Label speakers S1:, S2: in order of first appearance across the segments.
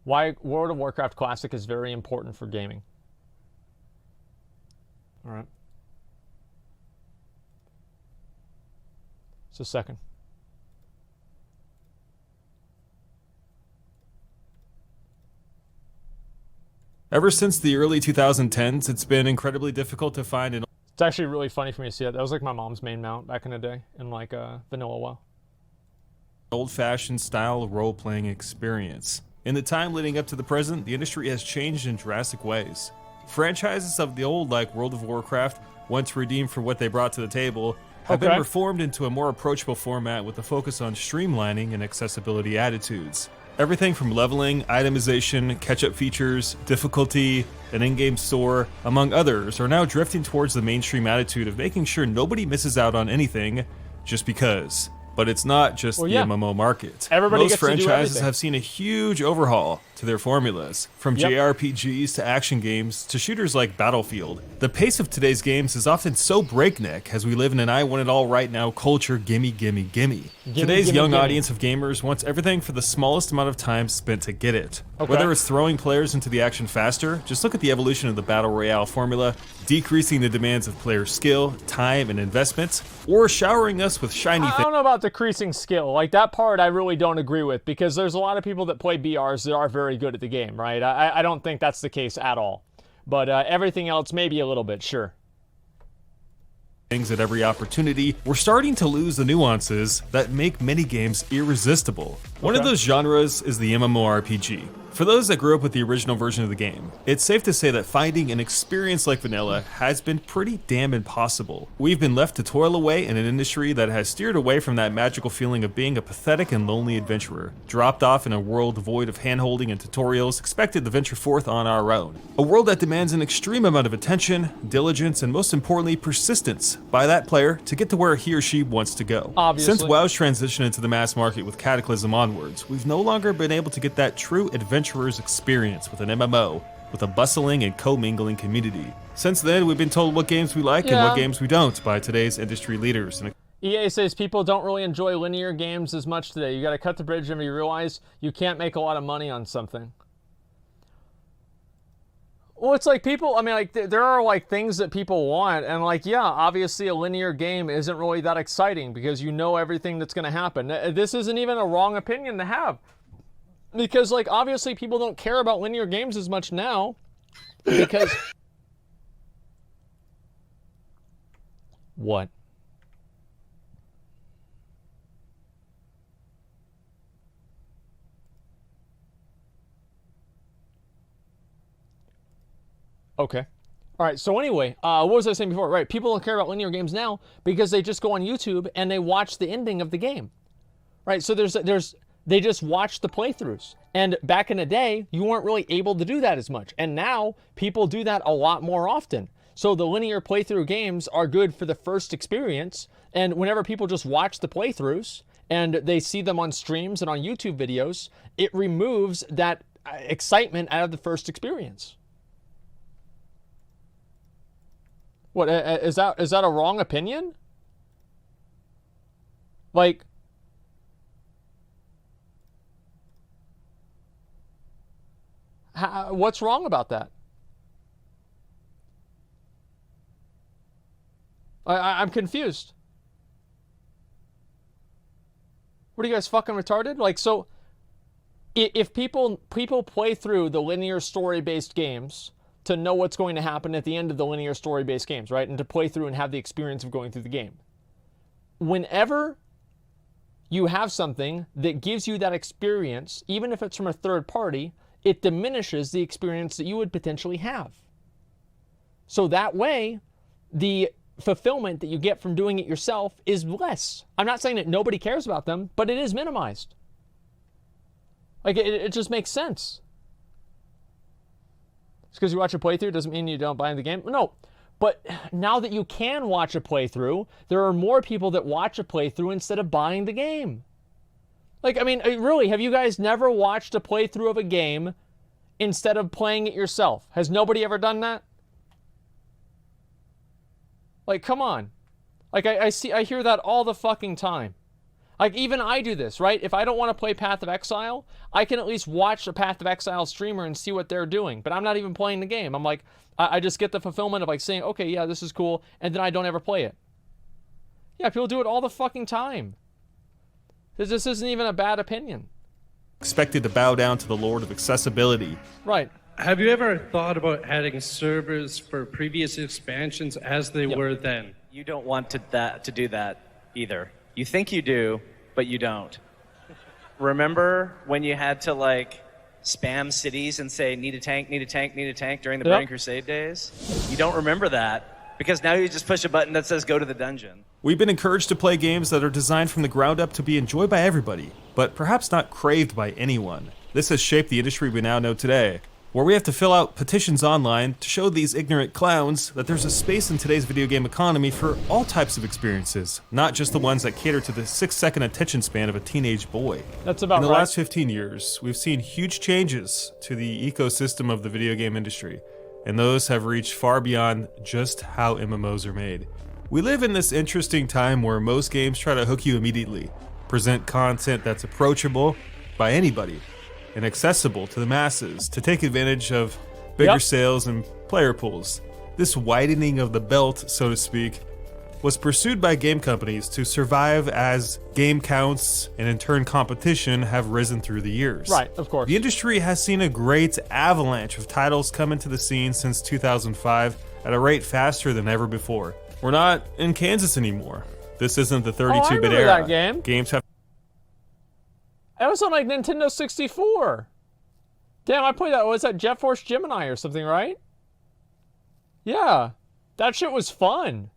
S1: Why World of Warcraft Classic is very important for gaming. All right. Just a second.
S2: Ever since the early 2010s, it's been incredibly difficult to find an
S1: It's actually really funny for me to see that. That was like my mom's main mount back in the day in like vanilla WoW.
S2: old-fashioned style role-playing experience. In the time leading up to the present, the industry has changed in drastic ways. Franchises of the old, like World of Warcraft, once redeemed for what they brought to the table, have been reformed into a more approachable format with a focus on streamlining and accessibility attitudes. Everything from leveling, itemization, catch-up features, difficulty, an in-game store, among others, are now drifting towards the mainstream attitude of making sure nobody misses out on anything just because. But it's not just the MMO market. Most franchises have seen a huge overhaul to their formulas, from JRPGs to action games to shooters like Battlefield. The pace of today's games is often so breakneck as we live in an I want it all right now culture, gimme, gimme, gimme. Today's young audience of gamers wants everything for the smallest amount of time spent to get it. Whether it's throwing players into the action faster, just look at the evolution of the Battle Royale formula, decreasing the demands of player skill, time, and investments, or showering us with shiny things.
S1: I don't know about decreasing skill. Like, that part I really don't agree with, because there's a lot of people that play BRs that are very good at the game, right? I don't think that's the case at all. But everything else, maybe a little bit, sure.
S2: Things at every opportunity, we're starting to lose the nuances that make many games irresistible. One of those genres is the MMORPG. For those that grew up with the original version of the game, it's safe to say that finding an experience like vanilla has been pretty damn impossible. We've been left to toil away in an industry that has steered away from that magical feeling of being a pathetic and lonely adventurer, dropped off in a world void of handholding and tutorials, expected to venture forth on our own. A world that demands an extreme amount of attention, diligence, and most importantly, persistence by that player to get to where he or she wants to go.
S1: Obviously.
S2: Since WoW's transition into the mass market with Cataclysm onwards, we've no longer been able to get that true adventurer's experience with an MMO, with a bustling and co-mingling community. Since then, we've been told what games we like and what games we don't by today's industry leaders.
S1: EA says people don't really enjoy linear games as much today. You gotta cut the bridge and you realize you can't make a lot of money on something. Well, it's like people, I mean, like, there are, like, things that people want, and, like, yeah, obviously a linear game isn't really that exciting because you know everything that's gonna happen. This isn't even a wrong opinion to have. Because, like, obviously people don't care about linear games as much now because... What? Okay. All right, so anyway, what was I saying before? Right, people don't care about linear games now because they just go on YouTube and they watch the ending of the game. Right, so they just watch the playthroughs. And back in the day, you weren't really able to do that as much. And now, people do that a lot more often. So the linear playthrough games are good for the first experience. And whenever people just watch the playthroughs and they see them on streams and on YouTube videos, it removes that excitement out of the first experience. What, is that a wrong opinion? Like... what's wrong about that? I'm confused. What are you guys, fucking retarded? Like, so if people play through the linear story-based games to know what's going to happen at the end of the linear story-based games, right? And to play through and have the experience of going through the game. Whenever you have something that gives you that experience, even if it's from a third party, it diminishes the experience that you would potentially have. So that way, the fulfillment that you get from doing it yourself is less. I'm not saying that nobody cares about them, but it is minimized. Like, it just makes sense. Just because you watch a playthrough doesn't mean you don't buy the game. No, but now that you can watch a playthrough, there are more people that watch a playthrough instead of buying the game. Like, I mean, really, have you guys never watched a playthrough of a game instead of playing it yourself? Has nobody ever done that? Like, come on. Like, I hear that all the fucking time. Like, even I do this, right? If I don't want to play Path of Exile, I can at least watch a Path of Exile streamer and see what they're doing. But I'm not even playing the game. I'm like, I just get the fulfillment of like saying, okay, yeah, this is cool, and then I don't ever play it. Yeah, people do it all the fucking time. This isn't even a bad opinion.
S2: Expected to bow down to the Lord of Accessibility.
S1: Right.
S3: Have you ever thought about adding servers for previous expansions as they were then?
S4: You don't want to do that either. You think you do, but you don't. Remember when you had to like spam cities and say, need a tank, need a tank, need a tank during the Burning Crusade days? You don't remember that because now you just push a button that says go to the dungeon.
S2: We've been encouraged to play games that are designed from the ground up to be enjoyed by everybody, but perhaps not craved by anyone. This has shaped the industry we now know today, where we have to fill out petitions online to show these ignorant clowns that there's a space in today's video game economy for all types of experiences, not just the ones that cater to the 6-second attention span of a teenage boy.
S1: That's about right.
S2: In the last 15 years, we've seen huge changes to the ecosystem of the video game industry, and those have reached far beyond just how MMOs are made. We live in this interesting time where most games try to hook you immediately, present content that's approachable by anybody, and accessible to the masses to take advantage of bigger sales and player pools. This widening of the belt, so to speak, was pursued by game companies to survive as game counts and in turn competition have risen through the years.
S1: Right, of course.
S2: The industry has seen a great avalanche of titles come into the scene since 2005 at a rate faster than ever before. We're not in Kansas anymore. This isn't the 32-bit era.
S1: That game.
S2: Games have
S1: That was on like Nintendo 64. Damn, I played that. Was that Jet Force Gemini or something, right? Yeah. That shit was fun.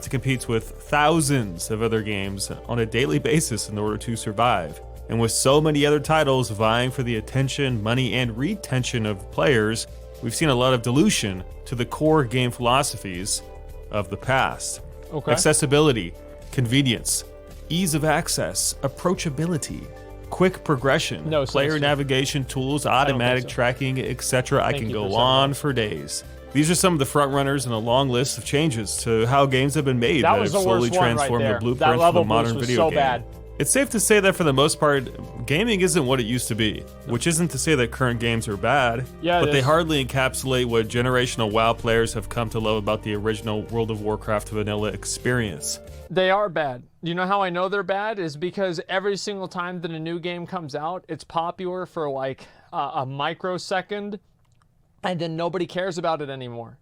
S2: to compete with thousands of other games on a daily basis in order to survive. And with so many other titles vying for the attention, money, and retention of players, we've seen a lot of dilution to the core game philosophies of the past.
S1: Okay.
S2: Accessibility, convenience, ease of access, approachability, quick progression, player navigation tools, automatic tracking, etc. I can go on for days. These are some of the front runners in a long list of changes to how games have been made that have slowly transformed the blueprint for the modern video game. It's safe to say that for the most part, gaming isn't what it used to be, which isn't to say that current games are bad, but they hardly encapsulate what generational WoW players have come to love about the original World of Warcraft vanilla experience.
S1: They are bad. You know how I know they're bad is because every single time that a new game comes out, it's popular for like a microsecond, and then nobody cares about it anymore.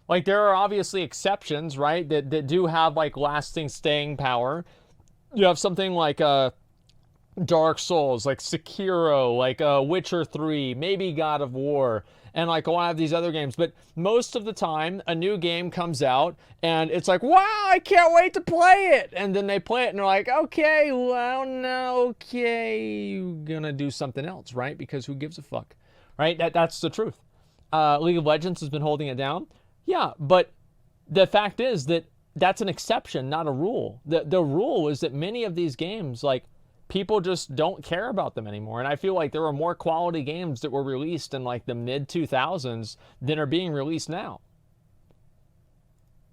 S1: Like, there are obviously exceptions, right, that do have like lasting staying power. You have something like Dark Souls, like Sekiro, like Witcher 3, maybe God of War, and like a lot of these other games. But most of the time, a new game comes out, and it's like, wow, I can't wait to play it. And then they play it, and they're like, okay, well, no, okay, you're gonna do something else, right? Because who gives a fuck, right? That's the truth. League of Legends has been holding it down. Yeah, but the fact is that that's an exception, not a rule. The rule is that many of these games, like, people just don't care about them anymore. And I feel like there are more quality games that were released in like the mid-2000s than are being released now.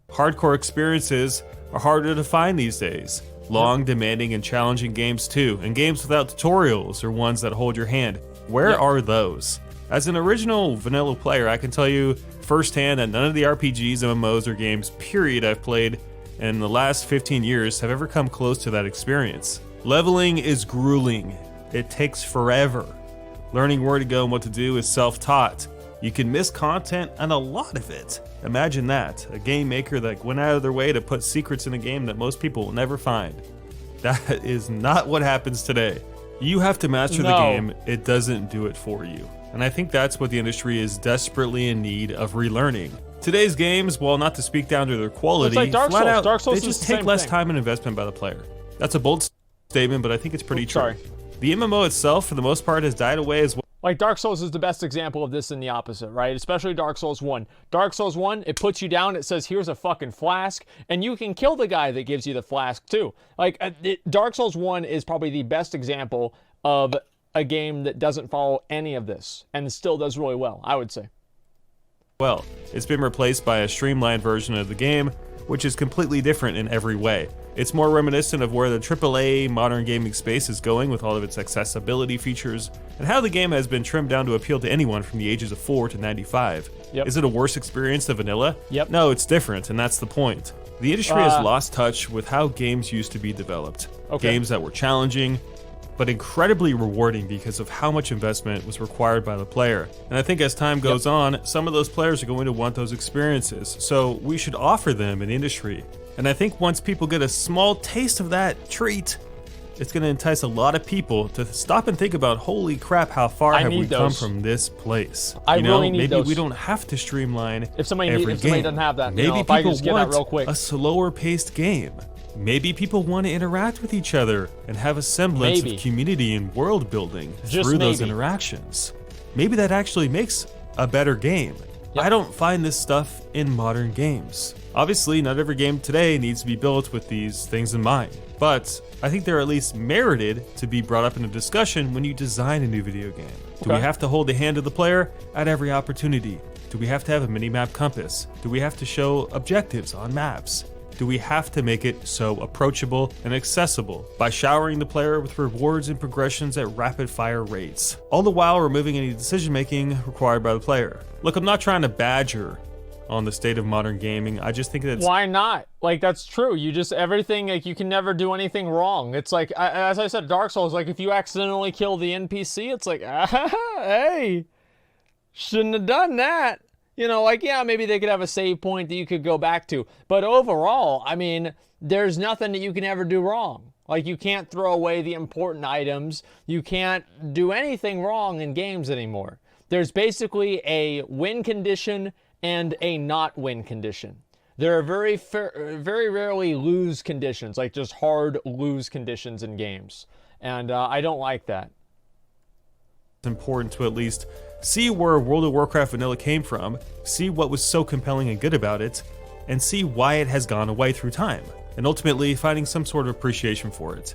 S2: Hardcore experiences are harder to find these days. Long, demanding, and challenging games too. And games without tutorials or ones that hold your hand. Where are those? As an original vanilla player, I can tell you firsthand that none of the RPGs, MMOs, or games, period, I've played in the last 15 years have ever come close to that experience. Leveling is grueling. It takes forever. Learning where to go and what to do is self-taught. You can miss content and a lot of it. Imagine that, a game maker that went out of their way to put secrets in a game that most people will never find. That is not what happens today. You have to master the game, it doesn't do it for you. And I think that's what the industry is desperately in need of relearning. Today's games, while not to speak down to their quality,
S1: like Dark Souls.
S2: flat out,
S1: Dark Souls
S2: they just take less time and investment by the player. That's a bold statement, but I think it's pretty true. The MMO itself, for the most part, has died away as well.
S1: Like, Dark Souls is the best example of this in the opposite, right? Especially Dark Souls 1. Dark Souls 1, it puts you down, it says, here's a fucking flask, and you can kill the guy that gives you the flask, too. Like, Dark Souls 1 is probably the best example of a game that doesn't follow any of this, and still does really well, I would say.
S2: Well, it's been replaced by a streamlined version of the game, which is completely different in every way. It's more reminiscent of where the AAA modern gaming space is going with all of its accessibility features, and how the game has been trimmed down to appeal to anyone from the ages of 4 to 95.
S1: Yep.
S2: Is it a worse experience than vanilla?
S1: Yep.
S2: No, it's different, and that's the point. The industry has lost touch with how games used to be developed.
S1: Okay.
S2: Games that were challenging, but incredibly rewarding because of how much investment was required by the player. And I think as time goes on, some of those players are going to want those experiences, so we should offer them in industry. And I think once people get a small taste of that treat, it's going to entice a lot of people to stop and think about, holy crap, how far have we come from this place?
S1: I really need
S2: maybe
S1: those.
S2: we don't have to streamline
S1: If somebody
S2: every game.
S1: doesn't have that,
S2: maybe
S1: if I
S2: people
S1: can just get that
S2: want
S1: real quick.
S2: a slower paced game. Maybe people want to interact with each other and have a semblance of community and world building through those interactions. Maybe that actually makes a better game. I don't find this stuff in modern games. Obviously, not every game today needs to be built with these things in mind, but I think they're at least merited to be brought up in a discussion when you design a new video game. Do we have to hold the hand of the player at every opportunity? Do we have to have a mini-map compass? Do we have to show objectives on maps? Do we have to make it so approachable and accessible by showering the player with rewards and progressions at rapid-fire rates, all the while removing any decision-making required by the player? Look, I'm not trying to badger on the state of modern gaming. I just think that
S1: why not? Like, that's true. You just, everything, like, you can never do anything wrong. It's like, as I said, Dark Souls, like, if you accidentally kill the NPC, it's like, hey, shouldn't have done that. You know, like, yeah, maybe they could have a save point that you could go back to. But overall, I mean, there's nothing that you can ever do wrong. Like, you can't throw away the important items. You can't do anything wrong in games anymore. There's basically a win condition and a not win condition. There are very rarely lose conditions, like just hard lose conditions in games. And I don't like that.
S2: It's important to at least see where World of Warcraft vanilla came from, see what was so compelling and good about it, and see why it has gone away through time, and ultimately finding some sort of appreciation for it.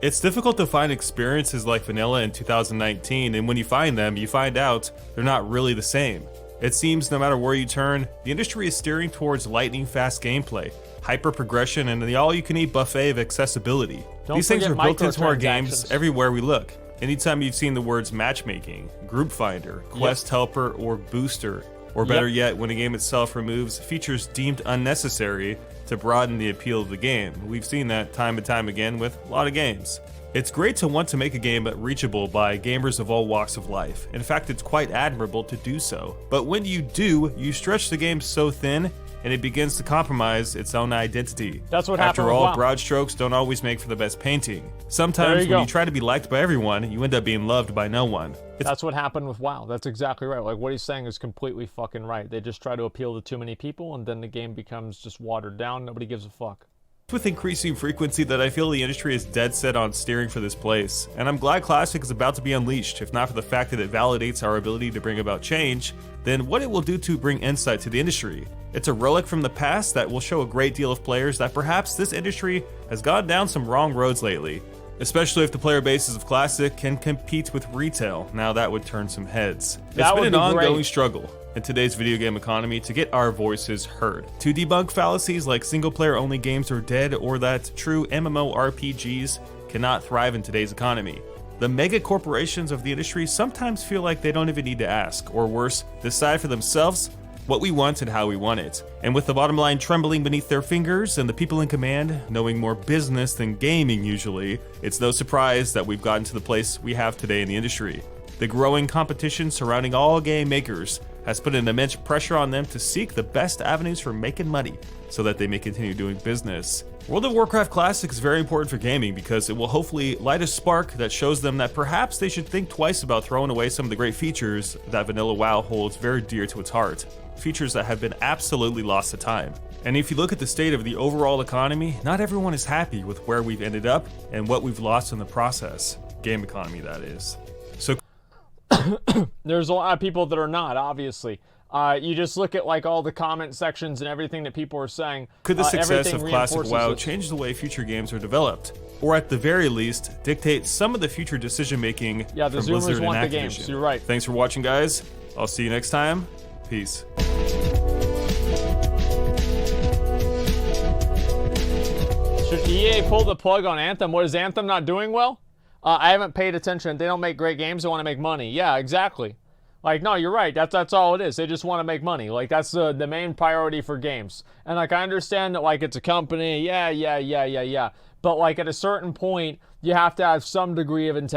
S2: It's difficult to find experiences like vanilla in 2019, and when you find them, you find out they're not really the same. It seems no matter where you turn, the industry is steering towards lightning-fast gameplay, hyper-progression, and the all-you-can-eat buffet of accessibility. These things are built into our games everywhere we look. Anytime you've seen the words matchmaking, group finder, quest helper, or booster, or better yet, when a game itself removes features deemed unnecessary to broaden the appeal of the game. We've seen that time and time again with a lot of games. It's great to want to make a game reachable by gamers of all walks of life. In fact, it's quite admirable to do so. But when you do, you stretch the game so thin, and it begins to compromise its own identity.
S1: That's what happened
S2: After
S1: with
S2: all,
S1: WoW.
S2: broad strokes don't always make for the best painting. Sometimes when you try to be liked by everyone, you end up being loved by no one.
S1: That's what happened with WoW. That's exactly right. Like, what he's saying is completely fucking right. They just try to appeal to too many people, and then the game becomes just watered down. Nobody gives a fuck.
S2: With increasing frequency that I feel the industry is dead set on steering for this place, and I'm glad Classic is about to be unleashed. If not for the fact that it validates our ability to bring about change, then what it will do to bring insight to the industry. It's a relic from the past that will show a great deal of players that perhaps this industry has gone down some wrong roads lately. Especially if the player bases of Classic can compete with retail. Now that would turn some heads. It's been an ongoing struggle in today's video game economy to get our voices heard. To debunk fallacies like single-player only games are dead or that true MMORPGs cannot thrive in today's economy. The mega corporations of the industry sometimes feel like they don't even need to ask, or worse, decide for themselves what we want and how we want it. And with the bottom line trembling beneath their fingers and the people in command knowing more business than gaming usually, it's no surprise that we've gotten to the place we have today in the industry. The growing competition surrounding all game makers has put an immense pressure on them to seek the best avenues for making money so that they may continue doing business. World of Warcraft Classic is very important for gaming because it will hopefully light a spark that shows them that perhaps they should think twice about throwing away some of the great features that vanilla WoW holds very dear to its heart. Features that have been absolutely lost to time. And if you look at the state of the overall economy, not everyone is happy with where we've ended up and what we've lost in the process. Game economy, that is. So
S1: there's a lot of people that are not, obviously. You just look at like all the comment sections and everything that people are saying.
S2: Could the success of Classic WoW change the way future games are developed? Or at the very least, dictate some of the future decision-making from Blizzard and Activision?
S1: Games. You're right.
S2: Thanks for watching, guys. I'll see you next time. Peace.
S1: Should EA pulled the plug on Anthem. What, is Anthem not doing well? I haven't paid attention. They don't make great games. They want to make money. Yeah, exactly. Like, no, you're right. That's all it is. They just want to make money. Like, that's the main priority for games. And, like, I understand that, like, it's a company. Yeah. But, like, at a certain point, you have to have some degree of integrity.